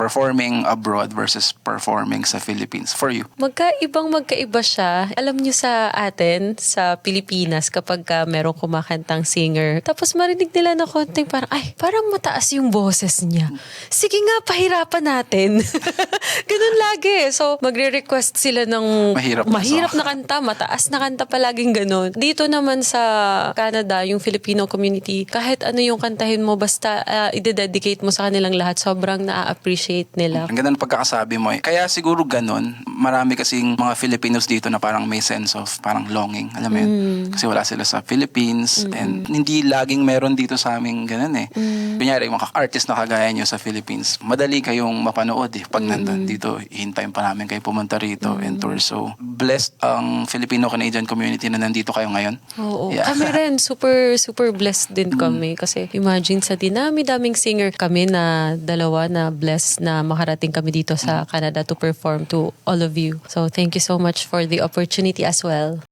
performing abroad versus performing sa Philippines for you? Magkaiba siya. Alam niyo sa atin, sa Pilipinas, kapag merong kumakantang singer, tapos marinig nila na konting parang, ay, parang mataas yung boses niya. Sige nga, pahirapan natin. Ganun lagi. So, magre-request sila ng Mahirap na kanta, mataas na kanta palaging ganun. Dito naman sa Canada, yung Filipino community, kahit ano yung kantahin mo, basta ide-dedicate mo sa kanilang lahat, sobrang na-appreciate nila. Ang ganda ng pagkakasabi mo eh. Kaya siguro ganun, marami kasing mga Filipinos dito na parang may sense of parang longing. Alam mo yun? Kasi wala sila sa Philippines and hindi laging meron dito sa amin ganun eh. Kunyari, mga artist na kagaya nyo sa Philippines, madali kayong mapanood eh. Pag nandun dito, hintayin pa namin kayo pumunta rito and tour. So, blessed ang Filipino-Canadian community na nandito kayo ngayon. Oo. Yeah. Kami rin, super blessed din kami. Kasi imagine sa dinami-daming singer, kami na dalawa na blessed na makarating kami dito sa Canada to perform to all of you. So thank you so much for the opportunity as well.